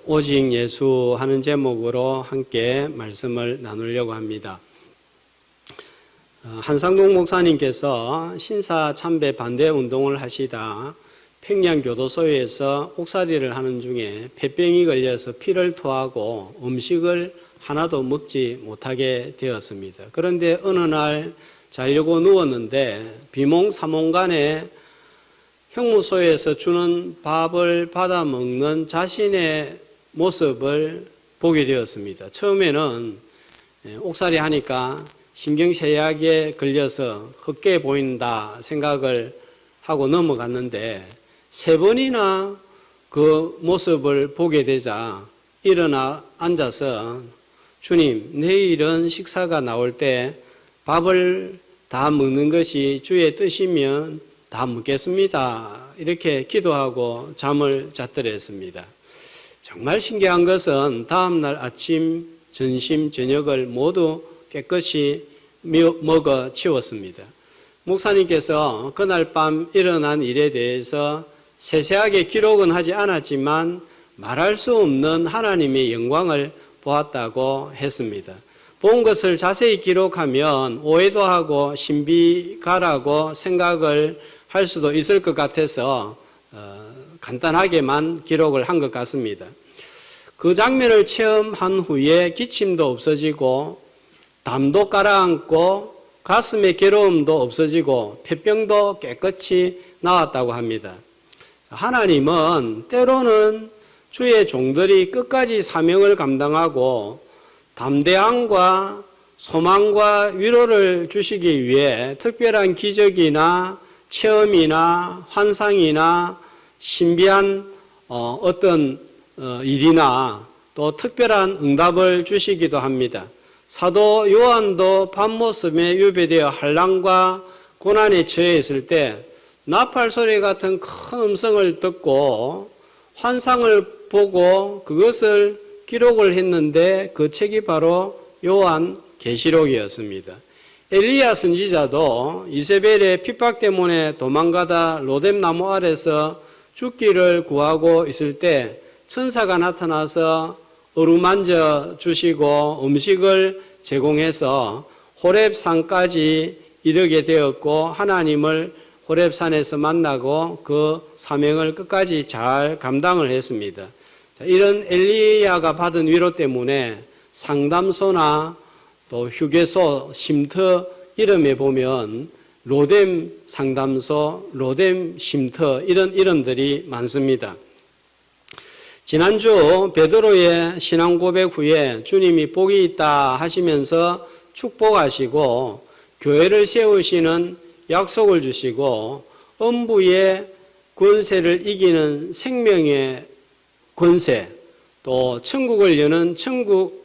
오직 예수 하는 제목으로 함께 말씀을 나누려고 합니다. 한상동 목사님께서 신사 참배 반대 운동을 하시다 평양교도소에서 옥살이를 하는 중에 폐병이 걸려서 피를 토하고 음식을 하나도 먹지 못하게 되었습니다. 그런데 어느 날 자려고 누웠는데 비몽사몽간에 형무소에서 주는 밥을 받아 먹는 자신의 모습을 보게 되었습니다. 처음에는 옥살이 하니까 신경쇠약에 걸려서 헛게 보인다 생각을 하고 넘어갔는데 3번이나 그 모습을 보게 되자 일어나 앉아서 주님, 내일은 식사가 나올 때 밥을 다 먹는 것이 주의 뜻이면 다 먹겠습니다. 이렇게 기도하고 잠을 잤더랬습니다. 정말 신기한 것은 다음날 아침, 점심, 저녁을 모두 깨끗이 먹어 치웠습니다. 목사님께서 그날 밤 일어난 일에 대해서 세세하게 기록은 하지 않았지만 말할 수 없는 하나님의 영광을 보았다고 했습니다. 본 것을 자세히 기록하면 오해도 하고 신비가라고 생각을 할 수도 있을 것 같아서 간단하게만 기록을 한 것 같습니다. 그 장면을 체험한 후에 기침도 없어지고 담도 가라앉고 가슴의 괴로움도 없어지고 폐병도 깨끗이 나았다고 합니다. 하나님은 때로는 주의 종들이 끝까지 사명을 감당하고 담대함과 소망과 위로를 주시기 위해 특별한 기적이나 체험이나 환상이나 신비한 어떤 일이나 또 특별한 응답을 주시기도 합니다. 사도 요한도 밤모습에 유배되어 환난과 고난에 처해 있을 때 나팔 소리 같은 큰 음성을 듣고 환상을 보고 그것을 기록을 했는데 그 책이 바로 요한 계시록이었습니다. 엘리야 선지자도 이세벨의 핍박 때문에 도망가다 로뎀 나무 아래서 죽기를 구하고 있을 때 천사가 나타나서 어루만져 주시고 음식을 제공해서 호렙산까지 이르게 되었고 하나님을 호렙산에서 만나고 그 사명을 끝까지 잘 감당을 했습니다. 이런 엘리야가 받은 위로 때문에 상담소나 또 휴게소, 쉼터 이름에 보면 로뎀 상담소, 로뎀 쉼터 이런 이름들이 많습니다. 지난주 베드로의 신앙 고백 후에 주님이 복이 있다 하시면서 축복하시고 교회를 세우시는 약속을 주시고 음부의 권세를 이기는 생명의 권세, 또 천국을 여는 천국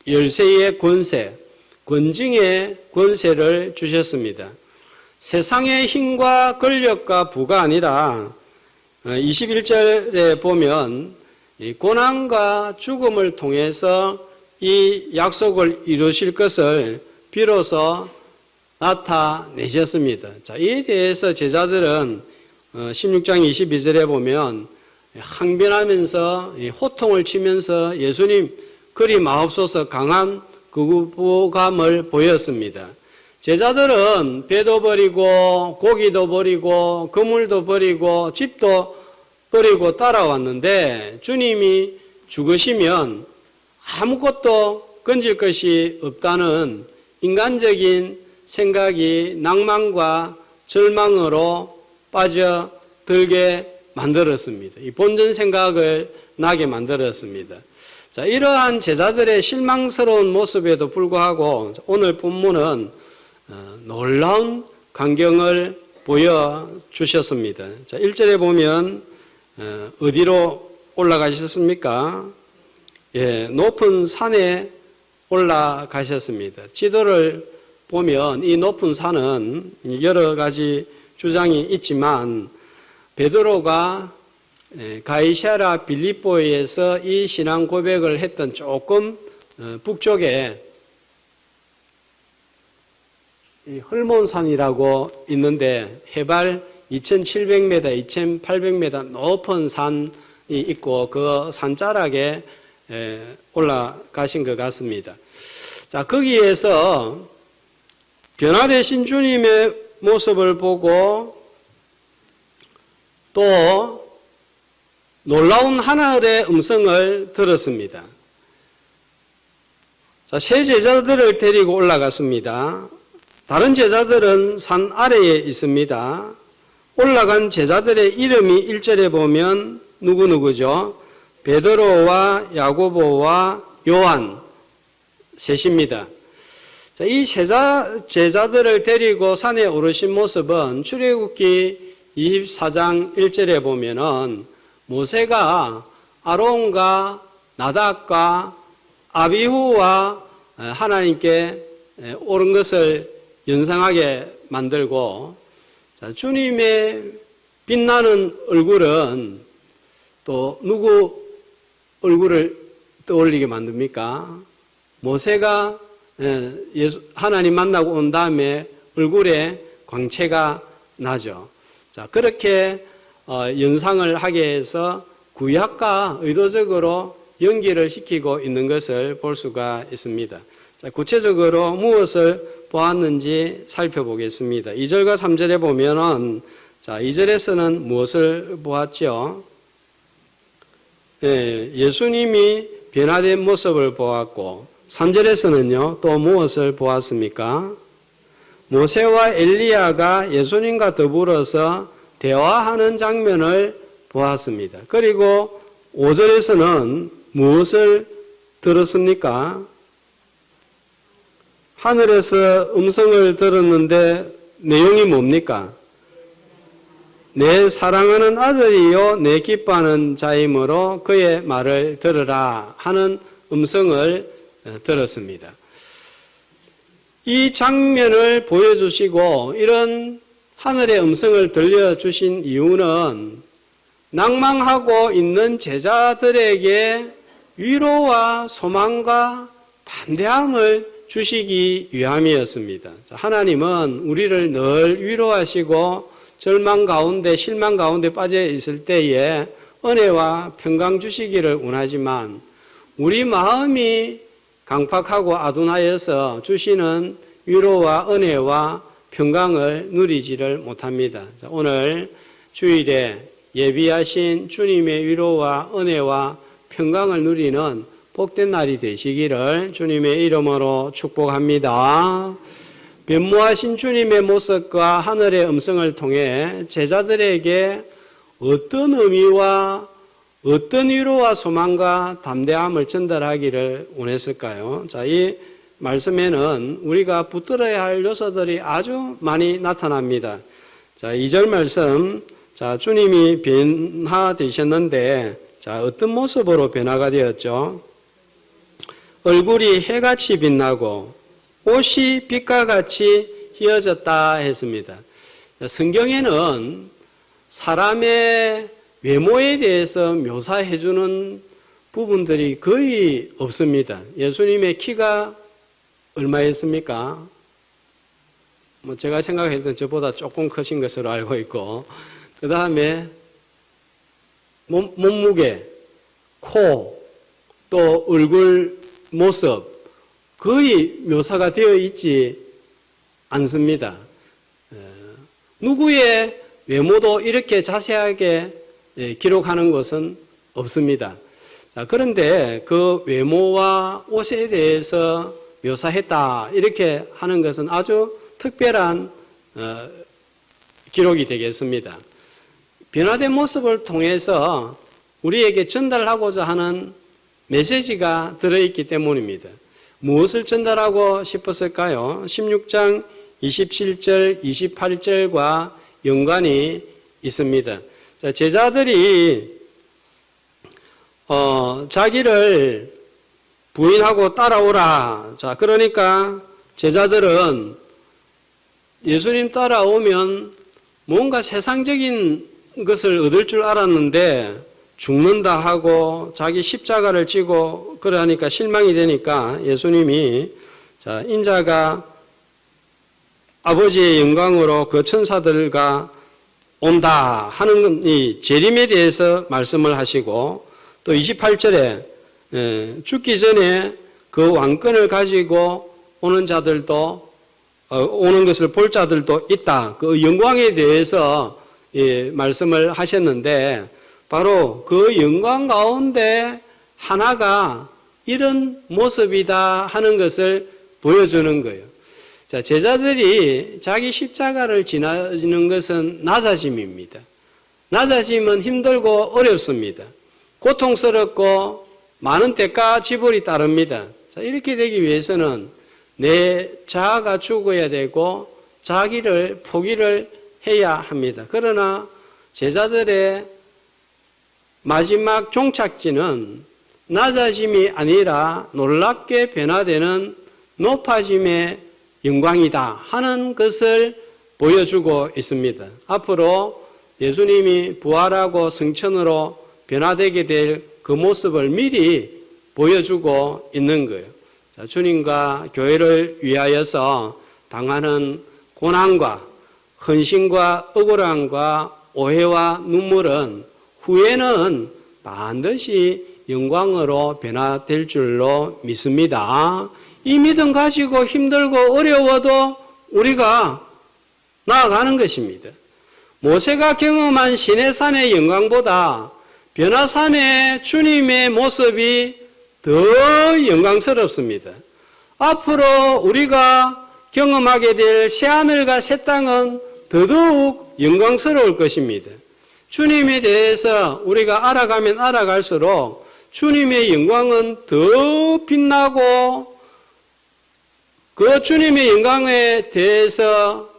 열쇠의 권세, 권징의 권세를 주셨습니다. 세상의 힘과 권력과 부가 아니라 21절에 보면 고난과 죽음을 통해서 이 약속을 이루실 것을 비로소 나타내셨습니다. 자, 이에 대해서 제자들은 16장 22절에 보면 항변하면서 호통을 치면서 예수님 그리 마옵소서 강한 거부감을 보였습니다. 제자들은 배도 버리고 고기도 버리고 그물도 버리고 집도 버리고 따라왔는데 주님이 죽으시면 아무것도 건질 것이 없다는 인간적인 생각이 낭만과 절망으로 빠져들게 만들었습니다. 이 본전 생각을 나게 만들었습니다. 자, 이러한 제자들의 실망스러운 모습에도 불구하고 오늘 본문은 놀라운 광경을 보여주셨습니다. 자, 1절에 보면 어디로 올라가셨습니까? 예, 높은 산에 올라가셨습니다. 지도를 보면 이 높은 산은 여러 가지 주장이 있지만 베드로가 가이사랴 빌립보에서 이 신앙 고백을 했던 조금 북쪽에 헐몬산이라고 있는데 해발 2700m, 2800m 높은 산 있고 그 산자락에 올라가신 것 같습니다. 자, 거기에서 변화되신 주님의 모습을 보고 또 놀라운 하늘의 음성을 들었습니다. 자, 세 제자들을 데리고 올라갔습니다. 다른 제자들은 산 아래에 있습니다. 올라간 제자들의 이름이 1절에 보면 누구누구죠? 베드로와 야고보와 요한 셋입니다. 자, 이 제자들을 데리고 산에 오르신 모습은 출애굽기 24장 1절에 보면은 모세가 아론과 나답과 아비후와 하나님께 오른 것을 연상하게 만들고, 자, 주님의 빛나는 얼굴은 또 누구 얼굴을 떠올리게 만듭니까? 모세가 하나님 만나고 온 다음에 얼굴에 광채가 나죠. 자, 그렇게 연상을 하게 해서 구약과 의도적으로 연기를 시키고 있는 것을 볼 수가 있습니다. 자, 구체적으로 무엇을 보았는지 살펴보겠습니다. 2절과 3절에 보면은, 자, 2절에서는 무엇을 보았죠? 예수님이 변화된 모습을 보았고, 3절에서는요, 또 무엇을 보았습니까? 모세와 엘리야가 예수님과 더불어서 대화하는 장면을 보았습니다. 그리고 5절에서는 무엇을 들었습니까? 하늘에서 음성을 들었는데 내용이 뭡니까? 내 사랑하는 아들이요 내 기뻐하는 자이므로 그의 말을 들으라 하는 음성을 들었습니다. 이 장면을 보여주시고 이런 하늘의 음성을 들려주신 이유는 낭망하고 있는 제자들에게 위로와 소망과 담대함을 주시기 위함이었습니다. 하나님은 우리를 늘 위로하시고 절망 가운데 실망 가운데 빠져 있을 때에 은혜와 평강 주시기를 원하지만 우리 마음이 강팍하고 아둔하여서 주시는 위로와 은혜와 평강을 누리지를 못합니다. 오늘 주일에 예비하신 주님의 위로와 은혜와 평강을 누리는 복된 날이 되시기를 주님의 이름으로 축복합니다. 변모하신 주님의 모습과 하늘의 음성을 통해 제자들에게 어떤 의미와 어떤 위로와 소망과 담대함을 전달하기를 원했을까요? 자, 이 말씀에는 우리가 붙들어야 할 요소들이 아주 많이 나타납니다. 자, 2절 말씀. 자, 주님이 변화되셨는데, 자, 어떤 모습으로 변화가 되었죠? 얼굴이 해같이 빛나고 옷이 빛과 같이 휘어졌다 했습니다. 성경에는 사람의 외모에 대해서 묘사해주는 부분들이 거의 없습니다. 예수님의 키가 얼마였습니까? 제가 생각했던 저보다 조금 크신 것으로 알고 있고, 그 다음에 몸무게, 코, 또 얼굴 모습 거의 묘사가 되어 있지 않습니다. 누구의 외모도 이렇게 자세하게 기록하는 것은 없습니다. 그런데 그 외모와 옷에 대해서 묘사했다 이렇게 하는 것은 아주 특별한 기록이 되겠습니다. 변화된 모습을 통해서 우리에게 전달하고자 하는 메시지가 들어있기 때문입니다. 무엇을 전달하고 싶었을까요? 16장 27절, 28절과 연관이 있습니다. 자, 제자들이 자기를 부인하고 따라오라. 자, 그러니까 제자들은 예수님 따라오면 뭔가 세상적인 것을 얻을 줄 알았는데 죽는다 하고 자기 십자가를 지고 그러니까 실망이 되니까 예수님이 자, 인자가 아버지의 영광으로 그 천사들과 온다 하는 이 재림에 대해서 말씀을 하시고 또 28절에 죽기 전에 그 왕권을 가지고 오는 자들도 오는 것을 볼 자들도 있다. 그 영광에 대해서 말씀을 하셨는데 바로 그 영광 가운데 하나가 이런 모습이다 하는 것을 보여주는 거예요. 자, 제자들이 자기 십자가를 지나는 것은 낮아짐입니다. 낮아짐은 힘들고 어렵습니다. 고통스럽고 많은 대가 지불이 따릅니다. 자, 이렇게 되기 위해서는 내 자아가 죽어야 되고 자기를 포기를 해야 합니다. 그러나 제자들의 마지막 종착지는 낮아짐이 아니라 놀랍게 변화되는 높아짐의 영광이다 하는 것을 보여주고 있습니다. 앞으로 예수님이 부활하고 승천으로 변화되게 될 그 모습을 미리 보여주고 있는 거예요. 자, 주님과 교회를 위하여서 당하는 고난과 헌신과 억울함과 오해와 눈물은 후에는 반드시 영광으로 변화될 줄로 믿습니다. 이 믿음 가지고 힘들고 어려워도 우리가 나아가는 것입니다. 모세가 경험한 시내산의 영광보다 변화산의 주님의 모습이 더 영광스럽습니다. 앞으로 우리가 경험하게 될 새하늘과 새 땅은 더더욱 영광스러울 것입니다. 주님에 대해서 우리가 알아가면 알아갈수록 주님의 영광은 더 빛나고 그 주님의 영광에 대해서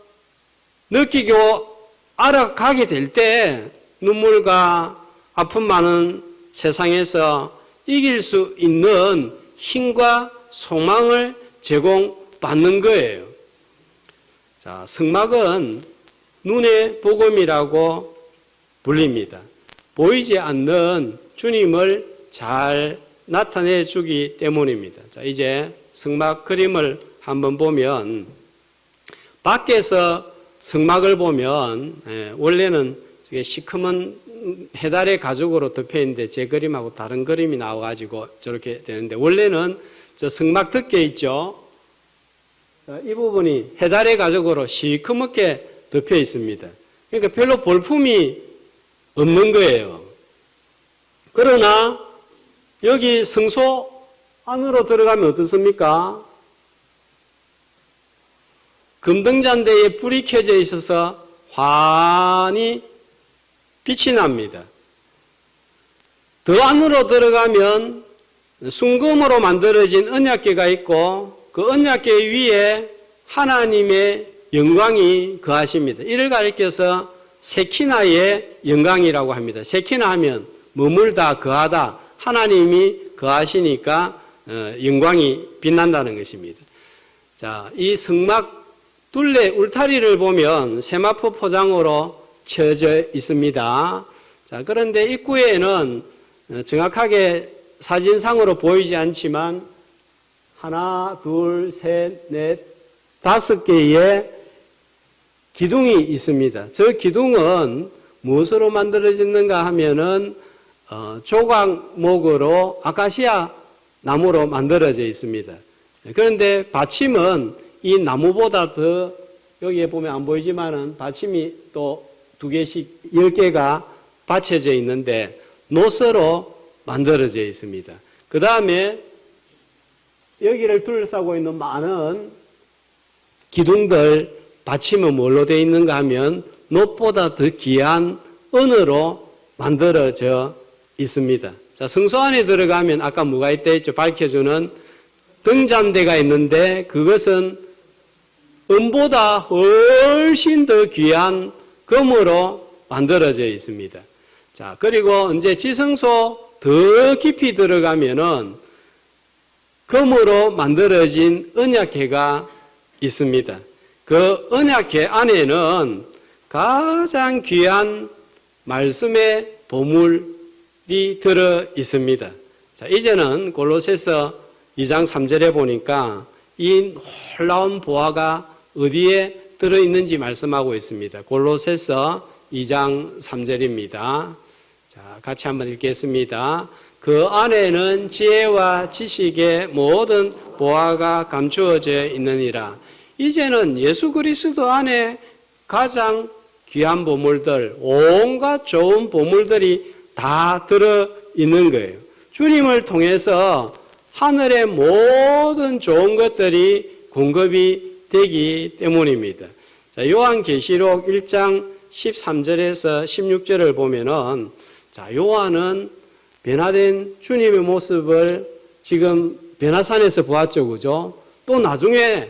느끼고 알아가게 될 때 눈물과 아픔 많은 세상에서 이길 수 있는 힘과 소망을 제공받는 거예요. 자, 성막은 눈의 복음이라고 불립니다. 보이지 않는 주님을 잘 나타내 주기 때문입니다. 자, 이제 성막 그림을 한번 보면 밖에서 성막을 보면 원래는 시커먼 해달의 가죽으로 덮여 있는데 제 그림하고 다른 그림이 나와가지고 저렇게 되는데 원래는 저 성막 덮개 있죠. 이 부분이 해달의 가죽으로 시커멓게 덮여 있습니다. 그러니까 별로 볼품이 없는 거예요. 그러나 여기 성소 안으로 들어가면 어떻습니까? 금등잔대에 불이 켜져 있어서 환히 빛이 납니다. 더 안으로 들어가면 순금으로 만들어진 언약궤가 있고 그 언약궤 위에 하나님의 영광이 거하십니다. 이를 가리켜서 세키나의 영광이라고 합니다. 세키나 하면 머물다, 거하다, 하나님이 거하시니까 영광이 빛난다는 것입니다. 자, 이 성막 둘레 울타리를 보면 세마포 포장으로 쳐져 있습니다. 자, 그런데 입구에는 정확하게 사진상으로 보이지 않지만 하나, 둘, 셋, 넷, 5개의 기둥이 있습니다. 저 기둥은 무엇으로 만들어졌는가 하면은 조각목으로 아카시아 나무로 만들어져 있습니다. 그런데 받침은 이 나무보다 더 여기에 보면 안 보이지만은 받침이 또 2개씩 10개가 받쳐져 있는데 노쇠로 만들어져 있습니다. 그 다음에 여기를 둘러싸고 있는 많은 기둥들 받침은 뭘로 되어 있는가 하면 놋보다 더 귀한 은으로 만들어져 있습니다. 자, 성소 안에 들어가면 아까 뭐가 있다 했죠? 밝혀주는 등잔대가 있는데 그것은 은보다 훨씬 더 귀한 금으로 만들어져 있습니다. 자, 그리고 이제 지성소 더 깊이 들어가면은 금으로 만들어진 언약궤가 있습니다. 그 언약궤 안에는 가장 귀한 말씀의 보물이 들어 있습니다. 자, 이제는 골로새서 2장 3절에 보니까 이 놀라운 보화가 어디에 들어있는지 말씀하고 있습니다. 골로새서 2장 3절입니다. 자, 같이 한번 읽겠습니다. 그 안에는 지혜와 지식의 모든 보화가 감추어져 있느니라. 이제는 예수 그리스도 안에 가장 귀한 보물들, 온갖 좋은 보물들이 다 들어 있는 거예요. 주님을 통해서 하늘의 모든 좋은 것들이 공급이 되기 때문입니다. 자, 요한계시록 1장 13절에서 16절을 보면은, 자, 요한은 변화된 주님의 모습을 지금 변화산에서 보았죠, 그죠? 또 나중에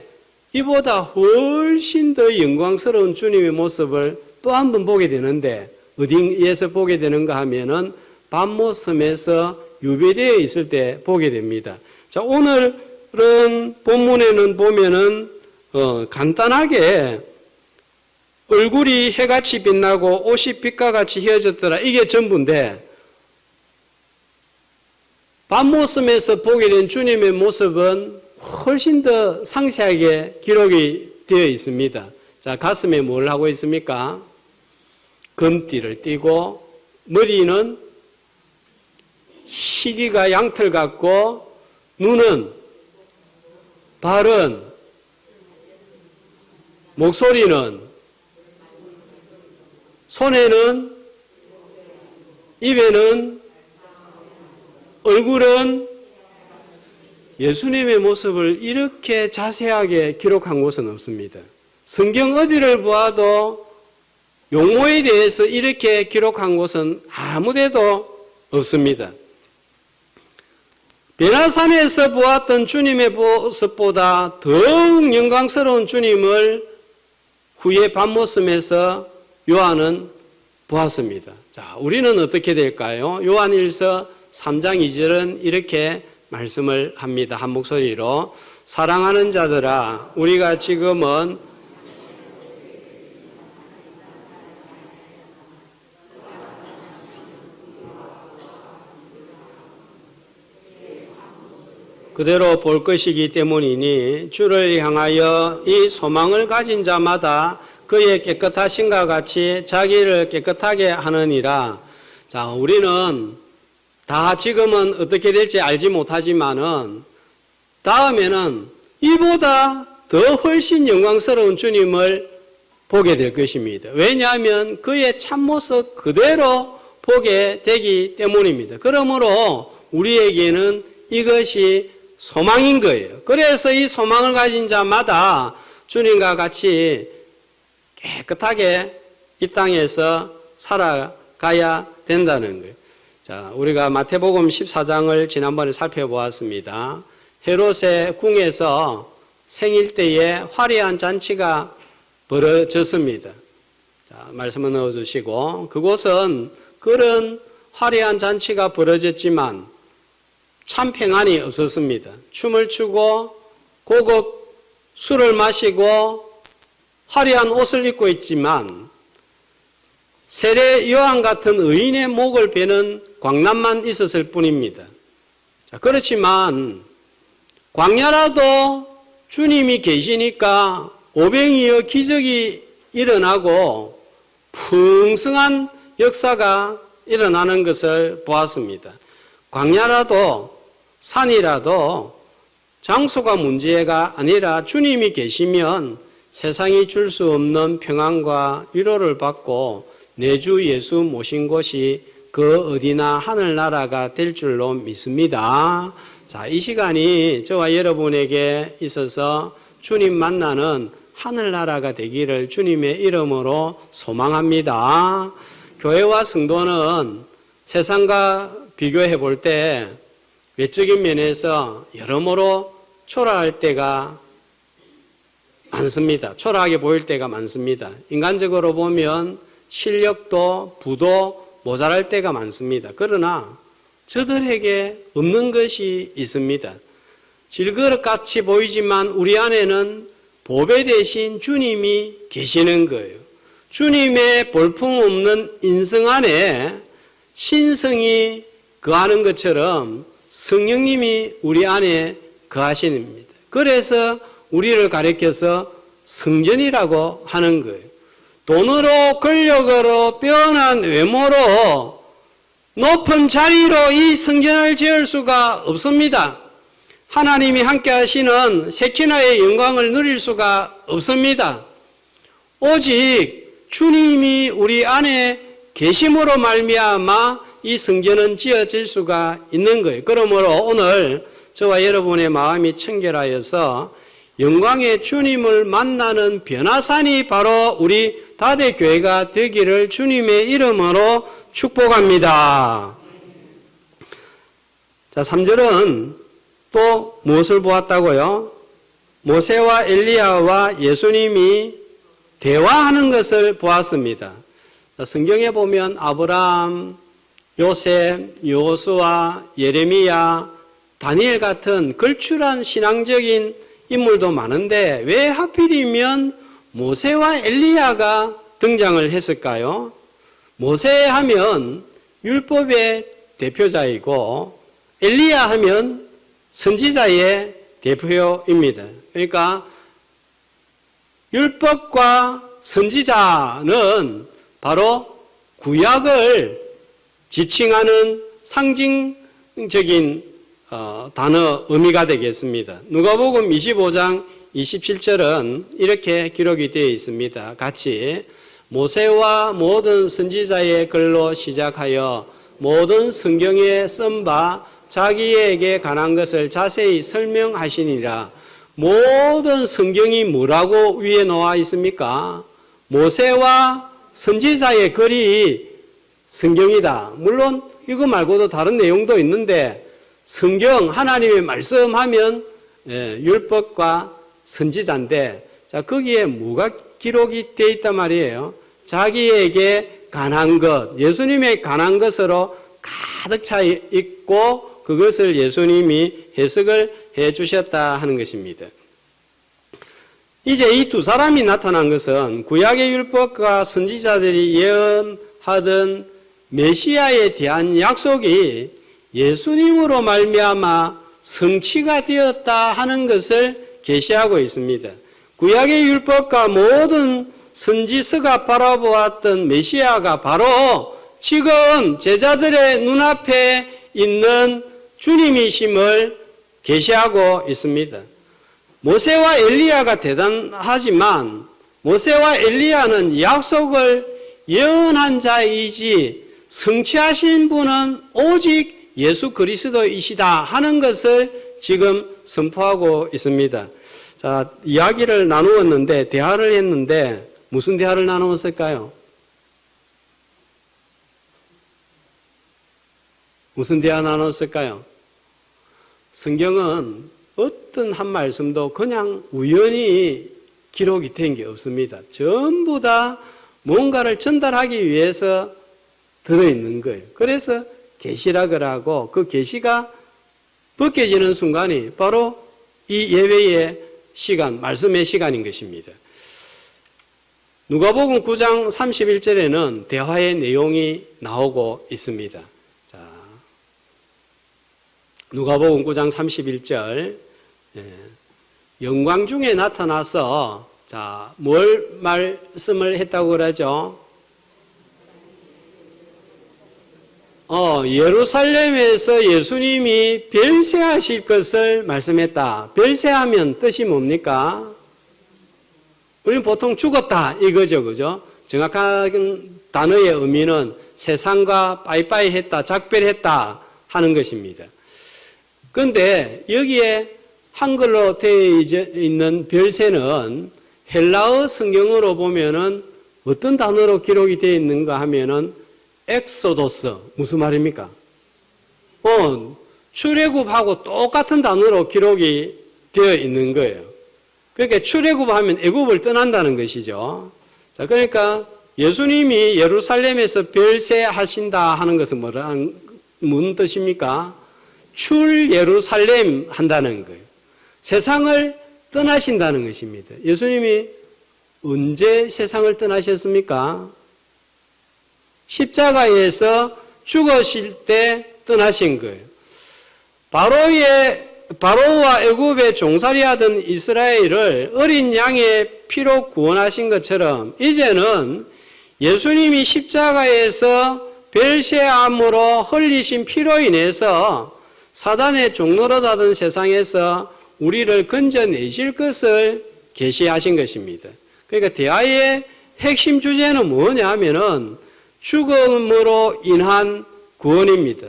이보다 훨씬 더 영광스러운 주님의 모습을 또 한 번 보게 되는데, 어디에서 보게 되는가 하면은 반모섬에서 유배되어 있을 때 보게 됩니다. 자, 오늘은 본문에는 보면은 간단하게 얼굴이 해같이 빛나고 옷이 빛과 같이 휘어졌더라, 이게 전부인데, 반모섬에서 보게 된 주님의 모습은 훨씬 더 상세하게 기록이 되어 있습니다. 자, 가슴에 뭘 하고 있습니까? 금띠를 띠고, 머리는 희귀가 양털 같고, 눈은, 발은, 목소리는, 손에는, 입에는, 얼굴은 예수님의 모습을 이렇게 자세하게 기록한 곳은 없습니다. 성경 어디를 보아도 용모에 대해서 이렇게 기록한 곳은 아무데도 없습니다. 변화산에서 보았던 주님의 모습보다 더욱 영광스러운 주님을 후에 반모섬에서 요한은 보았습니다. 자, 우리는 어떻게 될까요? 요한일서 3장 2절은 이렇게 말씀을 합니다. 한 목소리로. 사랑하는 자들아, 우리가 지금은 그대로 볼 것이기 때문이니 주를 향하여 이 소망을 가진 자마다 그의 깨끗하심과 같이 자기를 깨끗하게 하느니라. 자, 우리는 다 지금은 어떻게 될지 알지 못하지만은 다음에는 이보다 더 훨씬 영광스러운 주님을 보게 될 것입니다. 왜냐하면 그의 참모습 그대로 보게 되기 때문입니다. 그러므로 우리에게는 이것이 소망인 거예요. 그래서 이 소망을 가진 자마다 주님과 같이 깨끗하게 이 땅에서 살아가야 된다는 거예요. 자, 우리가 마태복음 14장을 지난번에 살펴보았습니다. 헤롯의 궁에서 생일 때에 화려한 잔치가 벌어졌습니다. 자, 말씀을 넣어주시고, 그곳은 그런 화려한 잔치가 벌어졌지만 참 평안이 없었습니다. 춤을 추고 고급 술을 마시고 화려한 옷을 입고 있지만 세례 요한 같은 의인의 목을 베는 광란만 있었을 뿐입니다. 자, 그렇지만 광야라도 주님이 계시니까 오병이어 기적이 일어나고 풍성한 역사가 일어나는 것을 보았습니다. 광야라도 산이라도 장소가 문제가 아니라 주님이 계시면 세상이 줄 수 없는 평안과 위로를 받고 내 주 예수 모신 곳이 그 어디나 하늘나라가 될 줄로 믿습니다. 자, 이 시간이 저와 여러분에게 있어서 주님 만나는 하늘나라가 되기를 주님의 이름으로 소망합니다. 교회와 성도는 세상과 비교해 볼 때 외적인 면에서 여러모로 초라할 때가 많습니다. 초라하게 보일 때가 많습니다. 인간적으로 보면 실력도 부도 모자랄 때가 많습니다. 그러나 저들에게 없는 것이 있습니다. 질그릇같이 보이지만 우리 안에는 보배 대신 주님이 계시는 거예요. 주님의 볼품없는 인성 안에 신성이 거하는 것처럼 성령님이 우리 안에 거하십니다. 그래서 우리를 가리켜서 성전이라고 하는 거예요. 돈으로 권력으로 빼어난 외모로 높은 자리로 이 성전을 지을 수가 없습니다. 하나님이 함께 하시는 세키나의 영광을 누릴 수가 없습니다. 오직 주님이 우리 안에 계심으로 말미암아 이 성전은 지어질 수가 있는 거예요. 그러므로 오늘 저와 여러분의 마음이 청결하여서 영광의 주님을 만나는 변화산이 바로 우리 다대교회가 되기를 주님의 이름으로 축복합니다. 자, 3절은 또 무엇을 보았다고요? 모세와 엘리야와 예수님이 대화하는 것을 보았습니다. 자, 성경에 보면 아브라함, 요셉, 여호수아, 예레미야, 다니엘 같은 걸출한 신앙적인 인물도 많은데 왜 하필이면 모세와 엘리야가 등장을 했을까요? 모세 하면 율법의 대표자이고 엘리야 하면 선지자의 대표입니다. 그러니까 율법과 선지자는 바로 구약을 지칭하는 상징적인 단어 의미가 되겠습니다. 누가복음 25장 27절은 이렇게 기록이 되어 있습니다. 같이 모세와 모든 선지자의 글로 시작하여 모든 성경에 쓴 바 자기에게 관한 것을 자세히 설명하시니라. 모든 성경이 뭐라고 위에 나와 있습니까? 모세와 선지자의 글이 성경이다. 물론 이거 말고도 다른 내용도 있는데 성경 하나님의 말씀하면 율법과 선지자인데 자 거기에 뭐가 기록이 되어 있단 말이에요. 자기에게 관한 것, 예수님에 관한 것으로 가득 차 있고 그것을 예수님이 해석을 해 주셨다 하는 것입니다. 이제 이 두 사람이 나타난 것은 구약의 율법과 선지자들이 예언하던 메시아에 대한 약속이 예수님으로 말미암아 성취가 되었다 하는 것을 계시하고 있습니다. 구약의 율법과 모든 선지서가 바라보았던 메시아가 바로 지금 제자들의 눈앞에 있는 주님이심을 계시하고 있습니다. 모세와 엘리야가 대단하지만 모세와 엘리야는 약속을 예언한 자이지 성취하신 분은 오직 예수 그리스도이시다 하는 것을 지금 선포하고 있습니다. 자, 이야기를 나누었는데 대화를 했는데 무슨 대화를 나누었을까요? 무슨 대화 나눴을까요? 성경은 어떤 한 말씀도 그냥 우연히 기록이 된 게 없습니다. 전부 다 뭔가를 전달하기 위해서 들어있는 거예요. 그래서 계시락을 하고 그 계시가 벗겨지는 순간이 바로 이 예배의 시간, 말씀의 시간인 것입니다. 누가복음 9장 31절에는 대화의 내용이 나오고 있습니다. 자, 누가복음 9장 31절 영광 중에 나타나서 자, 뭘 말씀을 했다고 그러죠? 예루살렘에서 예수님이 별세하실 것을 말씀했다. 별세하면 뜻이 뭡니까? 우리는 보통 죽었다 이거죠, 그죠? 정확한 단어의 의미는 세상과 빠이빠이 했다, 작별했다 하는 것입니다. 그런데 여기에 한글로 되어 있는 별세는 헬라어 성경으로 보면은 어떤 단어로 기록이 되어 있는가 하면은 엑소도스, 무슨 말입니까? 출애굽하고 똑같은 단어로 기록이 되어 있는 거예요. 그러니까 출애굽하면 애굽을 떠난다는 것이죠. 자, 그러니까 예수님이 예루살렘에서 별세하신다 하는 것은 무슨 뜻입니까? 출 예루살렘 한다는 거예요. 세상을 떠나신다는 것입니다. 예수님이 언제 세상을 떠나셨습니까? 십자가에서 죽으실 때 떠나신 거예요. 바로의 바로와 애굽에 종살이하던 이스라엘을 어린 양의 피로 구원하신 것처럼 이제는 예수님이 십자가에서 별세함으로 흘리신 피로 인해서 사단의 종노릇하던 세상에서 우리를 건져내실 것을 계시하신 것입니다. 그러니까 대화의 핵심 주제는 뭐냐 하면은 죽음으로 인한 구원입니다.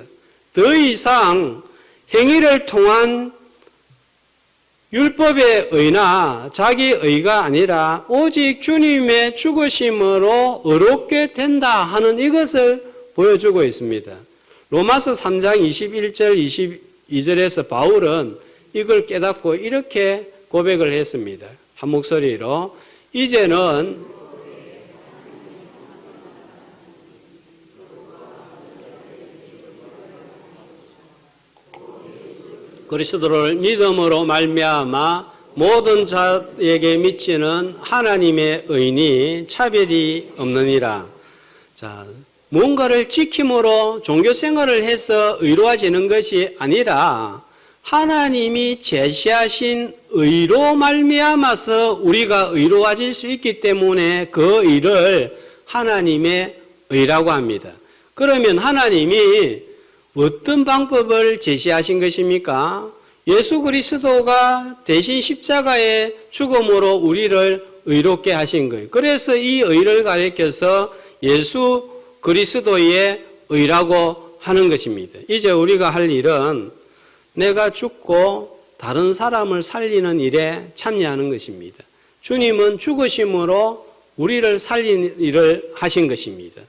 더 이상 행위를 통한 율법의 의나 자기 의가 아니라 오직 주님의 죽으심으로 의롭게 된다 하는 이것을 보여주고 있습니다. 로마서 3장 21절 22절에서 바울은 이걸 깨닫고 이렇게 고백을 했습니다. 한 목소리로 이제는 그리스도를 믿음으로 말미암아 모든 자에게 미치는 하나님의 의니 차별이 없느니라. 자, 뭔가를 지킴으로 종교 생활을 해서 의로워지는 것이 아니라 하나님이 제시하신 의로 말미암아서 우리가 의로워질 수 있기 때문에 그 의를 하나님의 의라고 합니다. 그러면 하나님이 어떤 방법을 제시하신 것입니까? 예수 그리스도가 대신 십자가의 죽음으로 우리를 의롭게 하신 거예요. 그래서 이 의를 가리켜서 예수 그리스도의 의라고 하는 것입니다. 이제 우리가 할 일은 내가 죽고 다른 사람을 살리는 일에 참여하는 것입니다. 주님은 죽으심으로 우리를 살리는 일을 하신 것입니다.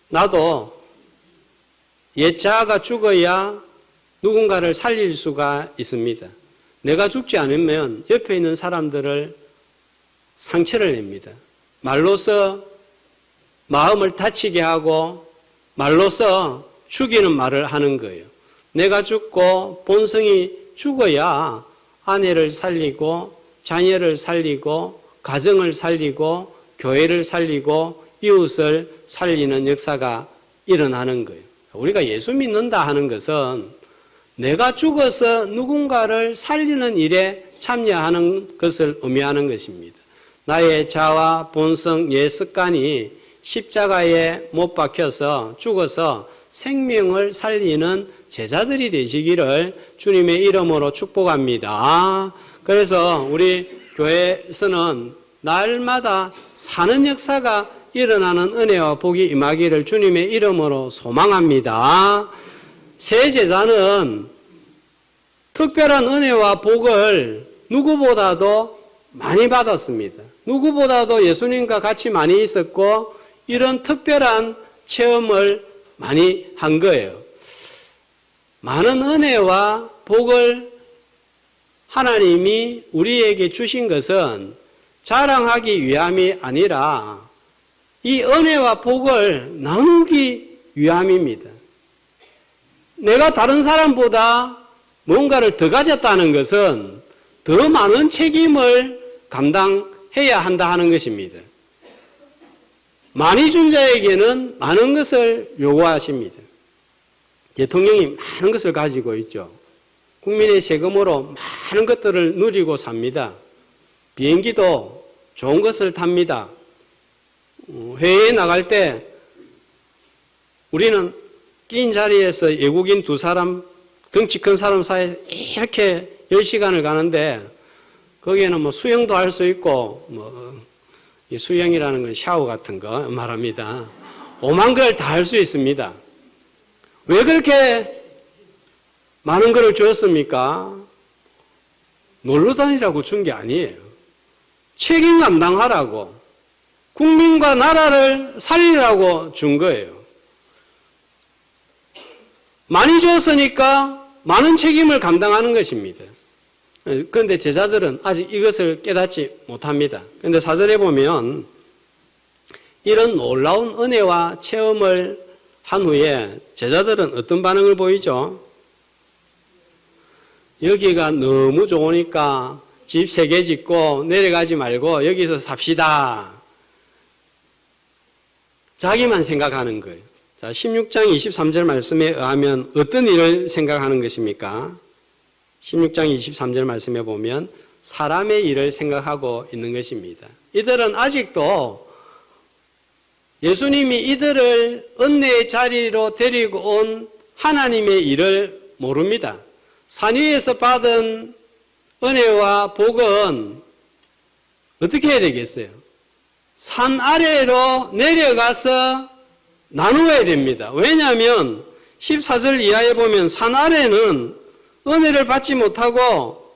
나도 옛자아가 죽어야 누군가를 살릴 수가 있습니다. 내가 죽지 않으면 옆에 있는 사람들을 상처를 냅니다. 말로서 마음을 다치게 하고 말로서 죽이는 말을 하는 거예요. 내가 죽고 본성이 죽어야 아내를 살리고 자녀를 살리고 가정을 살리고 교회를 살리고 이웃을 살리는 역사가 일어나는 거예요. 우리가 예수 믿는다 하는 것은 내가 죽어서 누군가를 살리는 일에 참여하는 것을 의미하는 것입니다. 나의 자아, 본성, 옛 습관이 십자가에 못 박혀서 죽어서 생명을 살리는 제자들이 되시기를 주님의 이름으로 축복합니다. 그래서 우리 교회에서는 날마다 사는 역사가 일어나는 은혜와 복이 임하기를 주님의 이름으로 소망합니다. 새 제자는 특별한 은혜와 복을 누구보다도 많이 받았습니다. 누구보다도 예수님과 같이 많이 있었고 이런 특별한 체험을 많이 한 거예요. 많은 은혜와 복을 하나님이 우리에게 주신 것은 자랑하기 위함이 아니라 이 은혜와 복을 나누기 위함입니다. 내가 다른 사람보다 뭔가를 더 가졌다는 것은 더 많은 책임을 감당해야 한다 하는 것입니다. 많이 준 자에게는 많은 것을 요구하십니다. 대통령이 많은 것을 가지고 있죠. 국민의 세금으로 많은 것들을 누리고 삽니다. 비행기도 좋은 것을 탑니다. 해외에 나갈 때 우리는 낀 자리에서 외국인 두 사람, 덩치 큰 사람 사이에 이렇게 10시간을 가는데 거기에는 뭐 수영도 할 수 있고 이 수영이라는 건 샤워 같은 거 말합니다. 오만 걸 다 할 수 있습니다. 왜 그렇게 많은 것을 주었습니까? 놀러 다니라고 준 게 아니에요. 책임 감당하라고 국민과 나라를 살리라고 준 거예요. 많이 줬으니까 많은 책임을 감당하는 것입니다. 그런데 제자들은 아직 이것을 깨닫지 못합니다. 그런데 사절에 보면 이런 놀라운 은혜와 체험을 한 후에 제자들은 어떤 반응을 보이죠? 여기가 너무 좋으니까 집 3개 짓고 내려가지 말고 여기서 삽시다. 자기만 생각하는 거예요. 자, 16장 23절 말씀에 의하면 어떤 일을 생각하는 것입니까? 16장 23절 말씀해 보면 사람의 일을 생각하고 있는 것입니다. 이들은 아직도 예수님이 이들을 은혜의 자리로 데리고 온 하나님의 일을 모릅니다. 산 위에서 받은 은혜와 복은 어떻게 해야 되겠어요? 산 아래로 내려가서 나누어야 됩니다. 왜냐하면 14절 이하에 보면 산 아래는 은혜를 받지 못하고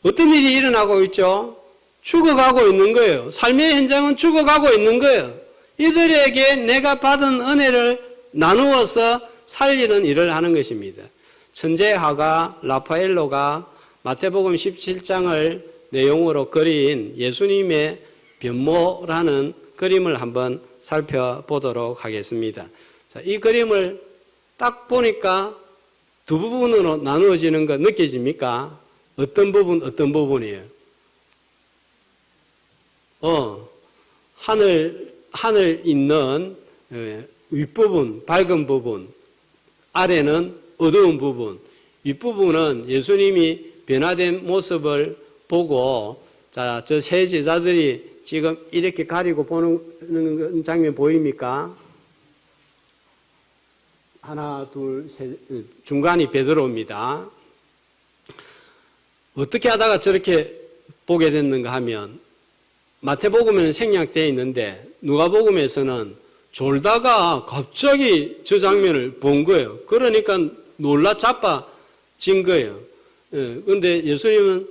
어떤 일이 일어나고 있죠? 죽어가고 있는 거예요. 삶의 현장은 죽어가고 있는 거예요. 이들에게 내가 받은 은혜를 나누어서 살리는 일을 하는 것입니다. 천재화가 라파엘로가 마태복음 17장을 내용으로 그린 예수님의 변모라는 그림을 한번 살펴보도록 하겠습니다. 자, 이 그림을 딱 보니까 두 부분으로 나누어지는 거 느껴집니까? 어떤 부분이에요? 하늘 있는 윗부분, 밝은 부분, 아래는 어두운 부분, 윗부분은 예수님이 변화된 모습을 보고, 자, 저 세 제자들이 지금 이렇게 가리고 보는 장면 보입니까? 하나, 둘, 셋, 중간이 베드로입니다. 어떻게 하다가 저렇게 보게 됐는가 하면, 마태복음에는 생략되어 있는데, 누가복음에서는 졸다가 갑자기 저 장면을 본 거예요. 그러니까 놀라 자빠진 거예요. 그런데 예수님은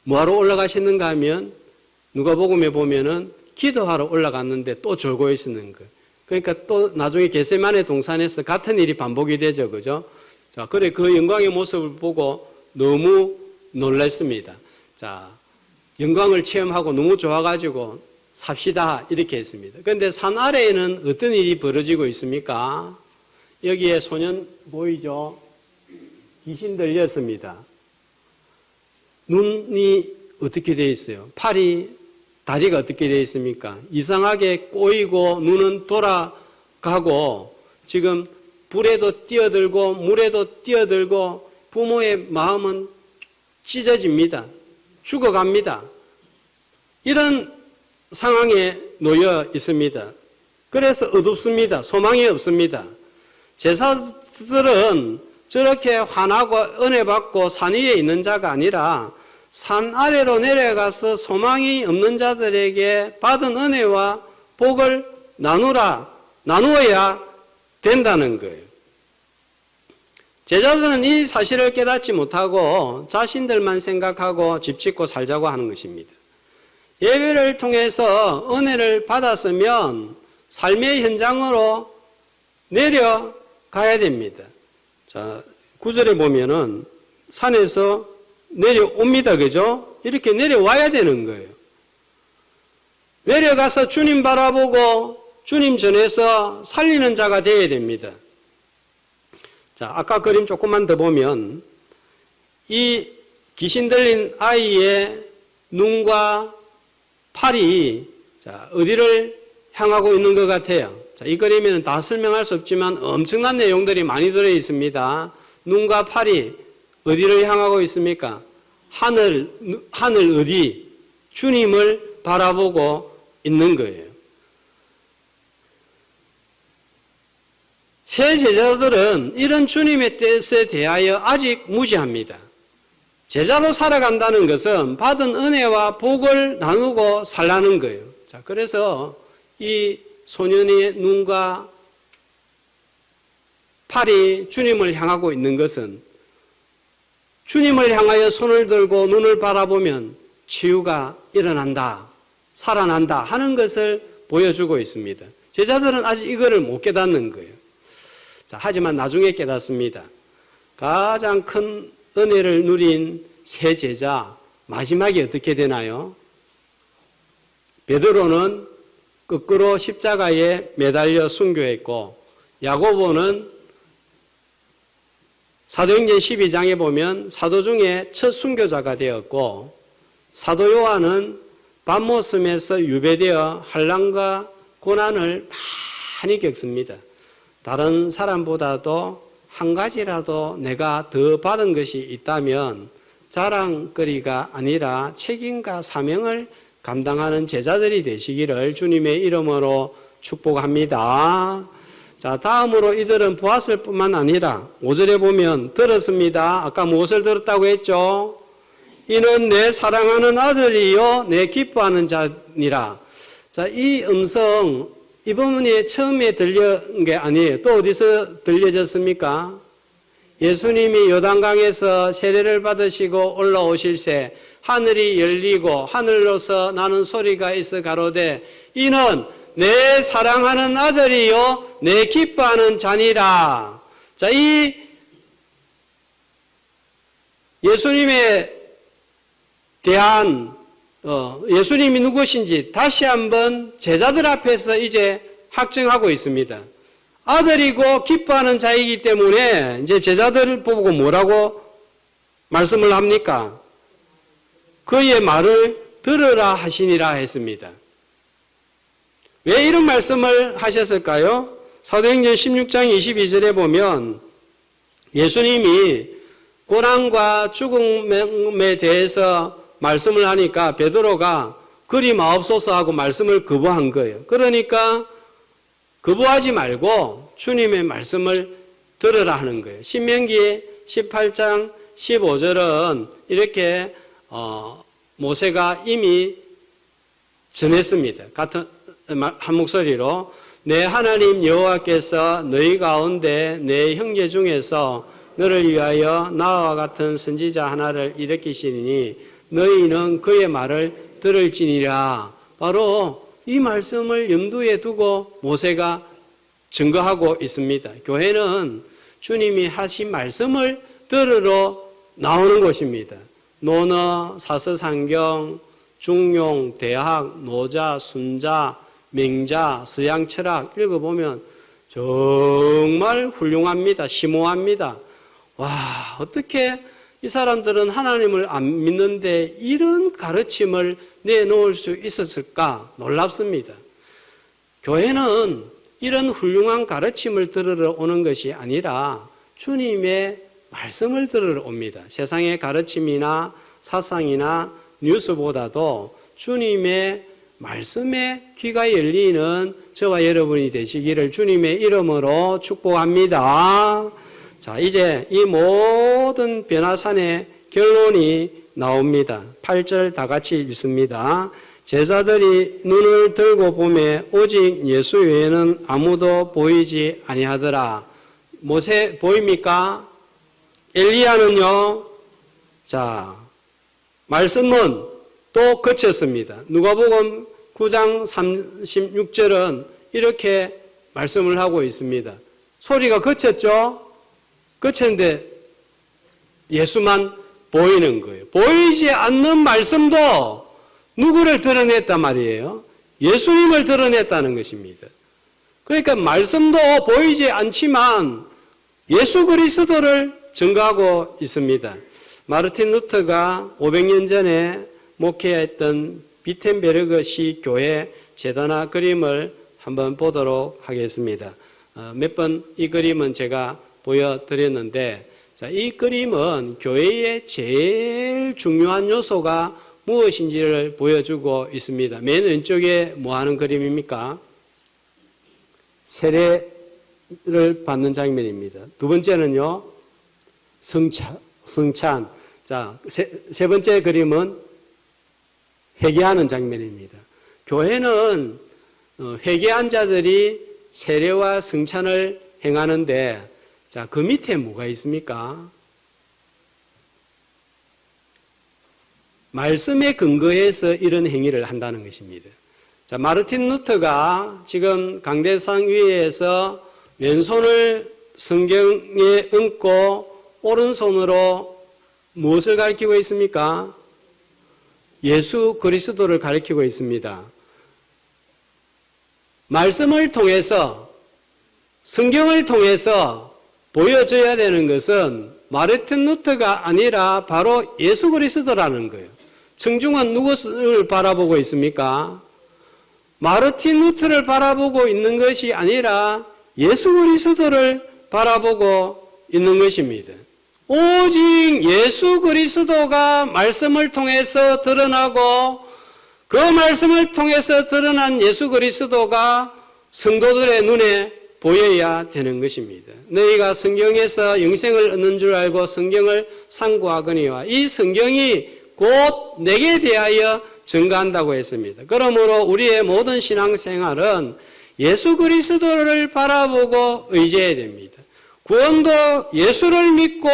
뭐하러 올라가셨는가 하면, 누가복음에 보면은 기도하러 올라갔는데 또 졸고 있었는 거예요. 그러니까 또 나중에 겟세마네 동산에서 같은 일이 반복이 되죠. 그죠? 자, 그래 그 영광의 모습을 보고 너무 놀랐습니다. 자, 영광을 체험하고 너무 좋아가지고 삽시다 이렇게 했습니다. 그런데 산 아래에는 어떤 일이 벌어지고 있습니까? 여기에 소년 보이죠? 귀신 들렸습니다. 눈이 어떻게 되어 있어요? 다리가 어떻게 되어 있습니까? 이상하게 꼬이고 눈은 돌아가고 지금 불에도 뛰어들고 물에도 뛰어들고 부모의 마음은 찢어집니다. 죽어갑니다. 이런 상황에 놓여 있습니다. 그래서 어둡습니다. 소망이 없습니다. 제사들은 저렇게 화나고 은혜 받고 산 위에 있는 자가 아니라 산 아래로 내려가서 소망이 없는 자들에게 받은 은혜와 복을 나누어야 된다는 거예요. 제자들은 이 사실을 깨닫지 못하고 자신들만 생각하고 집 짓고 살자고 하는 것입니다. 예배를 통해서 은혜를 받았으면 삶의 현장으로 내려가야 됩니다. 자, 9절에 보면은 산에서 내려옵니다. 그죠? 이렇게 내려와야 되는 거예요. 내려가서 주님 바라보고 주님 전에서 살리는 자가 되어야 됩니다. 자, 아까 그림 조금만 더 보면 이 귀신 들린 아이의 눈과 팔이 자, 어디를 향하고 있는 것 같아요? 자, 이 그림에는 다 설명할 수 없지만 엄청난 내용들이 많이 들어 있습니다. 눈과 팔이 어디를 향하고 있습니까? 하늘 어디? 주님을 바라보고 있는 거예요. 새 제자들은 이런 주님의 뜻에 대하여 아직 무지합니다. 제자로 살아간다는 것은 받은 은혜와 복을 나누고 살라는 거예요. 자, 그래서 이 소년의 눈과 팔이 주님을 향하고 있는 것은 주님을 향하여 손을 들고 눈을 바라보면 치유가 일어난다, 살아난다 하는 것을 보여주고 있습니다. 제자들은 아직 이거를 못 깨닫는 거예요. 자, 하지만 나중에 깨닫습니다. 가장 큰 은혜를 누린 세 제자, 마지막이 어떻게 되나요? 베드로는 거꾸로 십자가에 매달려 순교했고, 야고보는 사도행전 12장에 보면 사도 중에 첫 순교자가 되었고, 사도 요한은 밤모섬에서 유배되어 환난과 고난을 많이 겪습니다. 다른 사람보다도 한 가지라도 내가 더 받은 것이 있다면 자랑거리가 아니라 책임과 사명을 감당하는 제자들이 되시기를 주님의 이름으로 축복합니다. 자, 다음으로 이들은 보았을 뿐만 아니라 5절에 보면 들었습니다. 아까 무엇을 들었다고 했죠? 이는 내 사랑하는 아들이요 내 기뻐하는 자니라. 자, 이 음성 이 부분이 처음에 들려온 게 아니에요. 또 어디서 들려졌습니까? 예수님이 요단강에서 세례를 받으시고 올라오실새 하늘이 열리고 하늘로서 나는 소리가 있어 가로되 이는 내 사랑하는 아들이요 내 기뻐하는 자니라. 자, 이 예수님에 대한 예수님이 누구신지 다시 한번 제자들 앞에서 이제 확증하고 있습니다. 아들이고 기뻐하는 자이기 때문에 이제 제자들을 보고 뭐라고 말씀을 합니까? 그의 말을 들으라 하시니라 했습니다. 왜 이런 말씀을 하셨을까요? 사도행전 16장 22절에 보면 예수님이 고난과 죽음에 대해서 말씀을 하니까 베드로가 그리 마옵소서 하고 말씀을 거부한 거예요. 그러니까 거부하지 말고 주님의 말씀을 들으라 하는 거예요. 신명기 18장 15절은 이렇게 모세가 이미 전했습니다. 같은 한 목소리로 내 하나님 여호와께서 너희 가운데 내 형제 중에서 너를 위하여 나와 같은 선지자 하나를 일으키시니 너희는 그의 말을 들을지니라. 바로 이 말씀을 염두에 두고 모세가 증거하고 있습니다. 교회는 주님이 하신 말씀을 들으러 나오는 곳입니다. 논어, 사서상경, 중용, 대학, 노자, 순자, 맹자, 서양철학 읽어보면 정말 훌륭합니다. 심오합니다. 와, 어떻게 이 사람들은 하나님을 안 믿는데 이런 가르침을 내놓을 수 있었을까 놀랍습니다. 교회는 이런 훌륭한 가르침을 들으러 오는 것이 아니라 주님의 말씀을 들으러 옵니다. 세상의 가르침이나 사상이나 뉴스보다도 주님의 말씀에 귀가 열리는 저와 여러분이 되시기를 주님의 이름으로 축복합니다. 자, 이제 이 모든 변화산의 결론이 나옵니다. 8절 다 같이 읽습니다. 제자들이 눈을 들고 보매 오직 예수 외에는 아무도 보이지 아니하더라. 모세 보입니까? 엘리야는요? 자, 말씀은 또 그쳤습니다. 누가복음 9장 36절은 이렇게 말씀을 하고 있습니다. 소리가 그쳤죠? 그쳤는데 예수만 보이는 거예요. 보이지 않는 말씀도 누구를 드러냈단 말이에요? 예수님을 드러냈다는 것입니다. 그러니까 말씀도 보이지 않지만 예수 그리스도를 증거하고 있습니다. 마르틴 루터가 500년 전에 목회했던 비텐베르그 시 교회 제단화 그림을 한번 보도록 하겠습니다. 몇 번 이 그림은 제가 보여드렸는데, 자, 이 그림은 교회의 제일 중요한 요소가 무엇인지를 보여주고 있습니다. 맨 왼쪽에 뭐 하는 그림입니까? 세례를 받는 장면입니다. 두 번째는요, 성찬. 자, 세 번째 그림은 회개하는 장면입니다. 교회는 회개한 자들이 세례와 성찬을 행하는데, 자, 그 밑에 뭐가 있습니까? 말씀에 근거해서 이런 행위를 한다는 것입니다. 자, 마르틴 루터가 지금 강대상 위에서 왼손을 성경에 얹고 오른손으로 무엇을 가리키고 있습니까? 예수 그리스도를 가리키고 있습니다. 말씀을 통해서, 성경을 통해서 보여줘야 되는 것은 마르틴 루터가 아니라 바로 예수 그리스도라는 거예요. 청중은 누구를 바라보고 있습니까? 마르틴 루터를 바라보고 있는 것이 아니라 예수 그리스도를 바라보고 있는 것입니다. 오직 예수 그리스도가 말씀을 통해서 드러나고 그 말씀을 통해서 드러난 예수 그리스도가 성도들의 눈에 보여야 되는 것입니다. 너희가 성경에서 영생을 얻는 줄 알고 성경을 상고하거니와 이 성경이 곧 내게 대하여 증거한다고 했습니다. 그러므로 우리의 모든 신앙생활은 예수 그리스도를 바라보고 의지해야 됩니다. 구원도 예수를 믿고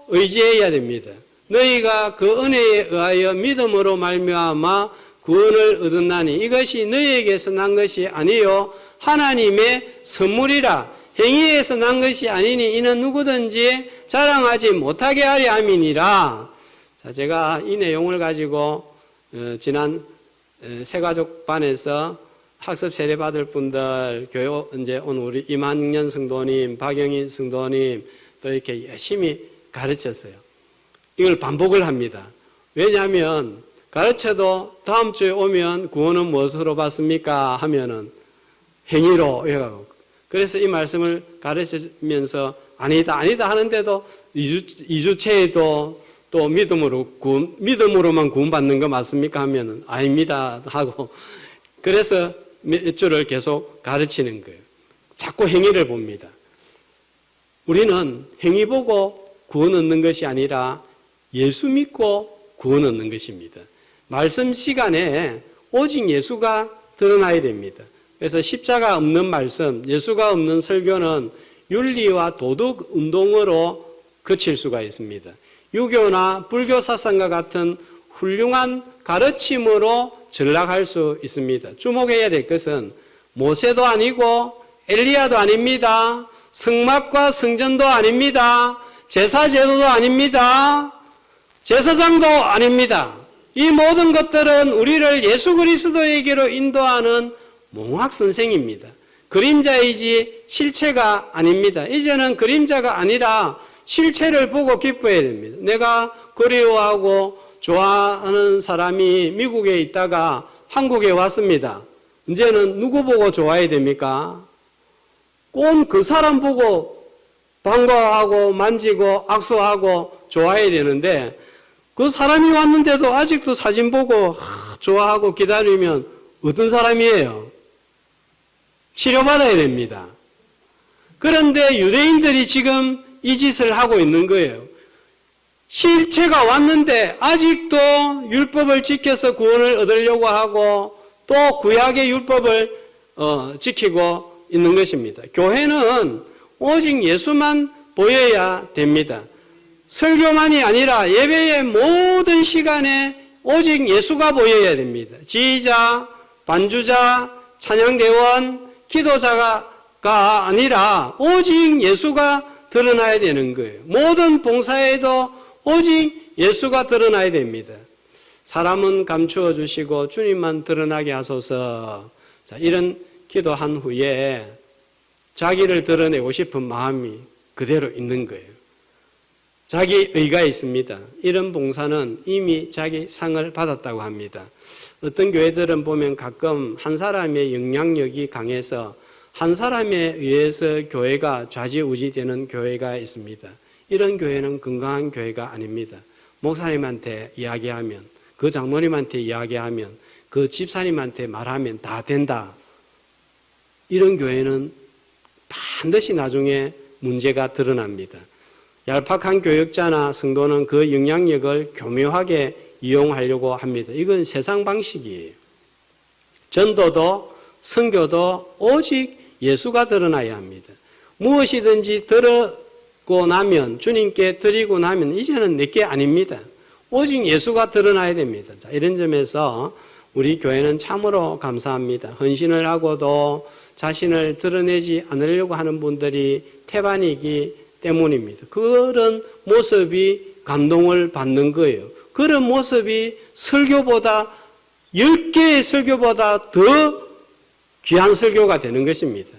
의지해야 됩니다. 너희가 그 은혜에 의하여 믿음으로 말미암아 구원을 얻었나니 이것이 너희에게서 난 것이 아니요 하나님의 선물이라. 행위에서 난 것이 아니니 이는 누구든지 자랑하지 못하게 하려 함이니라. 자, 제가 이 내용을 가지고 지난 새가족반에서 학습 세례 받을 분들, 교회 이제 오늘 우리 이만년 성도님, 박영인 성도님 또 이렇게 열심히 가르쳤어요. 이걸 반복을 합니다. 왜냐하면 가르쳐도 다음 주에 오면 구원은 무엇으로 받습니까? 하면은 행위로 해가고. 그래서 이 말씀을 가르치면서 아니다 하는데도 2주째에도 또 믿음으로만 구원받는 거 맞습니까? 하면은 아닙니다 하고. 그래서 몇 주를 계속 가르치는 거예요. 자꾸 행위를 봅니다. 우리는 행위 보고 구원 얻는 것이 아니라 예수 믿고 구원 얻는 것입니다. 말씀 시간에 오직 예수가 드러나야 됩니다. 그래서 십자가 없는 말씀, 예수가 없는 설교는 윤리와 도덕 운동으로 그칠 수가 있습니다. 유교나 불교 사상과 같은 훌륭한 가르침으로 전락할 수 있습니다. 주목해야 될 것은 모세도 아니고 엘리야도 아닙니다. 성막과 성전도 아닙니다. 제사제도도 아닙니다. 제사장도 아닙니다. 이 모든 것들은 우리를 예수 그리스도에게로 인도하는 몽학선생입니다. 그림자이지 실체가 아닙니다. 이제는 그림자가 아니라 실체를 보고 기뻐해야 됩니다. 내가 그리워하고 좋아하는 사람이 미국에 있다가 한국에 왔습니다. 이제는 누구 보고 좋아해야 됩니까? 꼭 그 사람 보고 반가워하고 만지고 악수하고 좋아해야 되는데 그 사람이 왔는데도 아직도 사진 보고 좋아하고 기다리면 어떤 사람이에요? 치료받아야 됩니다. 그런데 유대인들이 지금 이 짓을 하고 있는 거예요. 실체가 왔는데 아직도 율법을 지켜서 구원을 얻으려고 하고 또 구약의 율법을 지키고 있는 것입니다. 교회는 오직 예수만 보여야 됩니다. 설교만이 아니라 예배의 모든 시간에 오직 예수가 보여야 됩니다. 지휘자, 반주자, 찬양대원, 기도자가 아니라 오직 예수가 드러나야 되는 거예요. 모든 봉사에도 오직 예수가 드러나야 됩니다. 사람은 감추어 주시고 주님만 드러나게 하소서. 자, 이런 기도한 후에 자기를 드러내고 싶은 마음이 그대로 있는 거예요. 자기 의가 있습니다. 이런 봉사는 이미 자기 상을 받았다고 합니다. 어떤 교회들은 보면 가끔 한 사람의 영향력이 강해서 한 사람에 의해서 교회가 좌지우지되는 교회가 있습니다. 이런 교회는 건강한 교회가 아닙니다. 목사님한테 이야기하면, 그 장로님한테 이야기하면, 그 집사님한테 말하면 다 된다. 이런 교회는 반드시 나중에 문제가 드러납니다. 얄팍한 교역자나 성도는 그 영향력을 교묘하게 이용하려고 합니다. 이건 세상 방식이에요. 전도도 선교도 오직 예수가 드러나야 합니다. 무엇이든지 들었고 나면, 주님께 드리고 나면 이제는 내게 아닙니다. 오직 예수가 드러나야 됩니다. 자, 이런 점에서 우리 교회는 참으로 감사합니다. 헌신을 하고도 자신을 드러내지 않으려고 하는 분들이 태반이기 때문입니다. 그런 모습이 감동을 받는 거예요. 그런 모습이 설교보다 10개의 설교보다 더 귀한 설교가 되는 것입니다.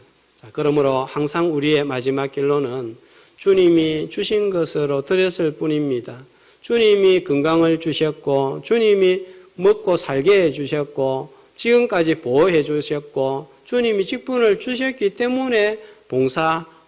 자, 그러므로 항상 우리의 마지막 결론은 주님이 주신 것으로 드렸을 뿐입니다. 주님이 건강을 주셨고 주님이 먹고 살게 해주셨고 지금까지 보호해 주셨고 주님이 직분을 주셨기 때문에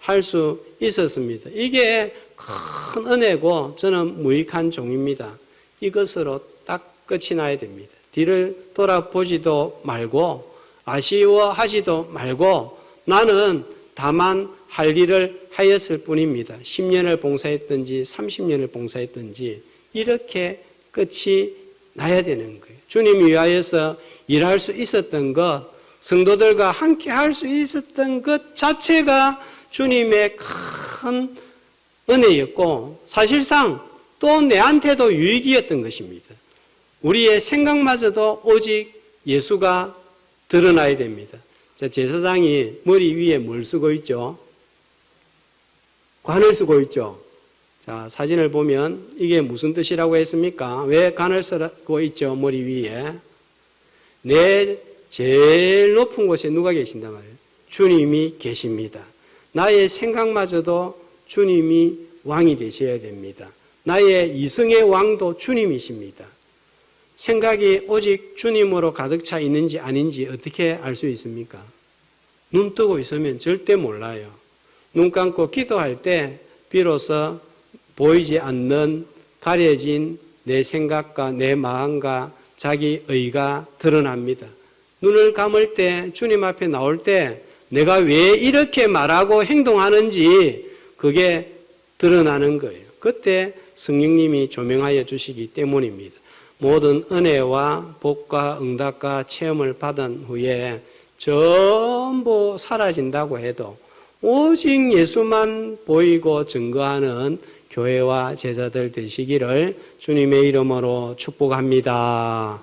할 수 있었습니다. 이게 큰 은혜고 저는 무익한 종입니다. 이것으로 딱 끝이 나야 됩니다. 뒤를 돌아보지도 말고 아쉬워하지도 말고 나는 다만 할 일을 하였을 뿐입니다. 10년을 봉사했든지 30년을 봉사했든지 이렇게 끝이 나야 되는 거예요. 주님 위하여서 일할 수 있었던 것, 성도들과 함께 할 수 있었던 것 자체가 주님의 큰 은혜였고 사실상 또 내한테도 유익이었던 것입니다. 우리의 생각마저도 오직 예수가 드러나야 됩니다. 자, 제사장이 머리 위에 뭘 쓰고 있죠? 관을 쓰고 있죠. 자, 사진을 보면 이게 무슨 뜻이라고 했습니까? 왜 관을 쓰고 있죠? 머리 위에. 내 제일 높은 곳에 누가 계신단 말이에요? 주님이 계십니다. 나의 생각마저도 주님이 왕이 되셔야 됩니다. 나의 이승의 왕도 주님이십니다. 생각이 오직 주님으로 가득 차 있는지 아닌지 어떻게 알 수 있습니까? 눈 뜨고 있으면 절대 몰라요. 눈 감고 기도할 때 비로소 보이지 않는 가려진 내 생각과 내 마음과 자기 의가 드러납니다. 눈을 감을 때 주님 앞에 나올 때 내가 왜 이렇게 말하고 행동하는지 그게 드러나는 거예요. 그때 성령님이 조명하여 주시기 때문입니다. 모든 은혜와 복과 응답과 체험을 받은 후에 전부 사라진다고 해도 오직 예수만 보이고 증거하는 교회와 제자들 되시기를 주님의 이름으로 축복합니다.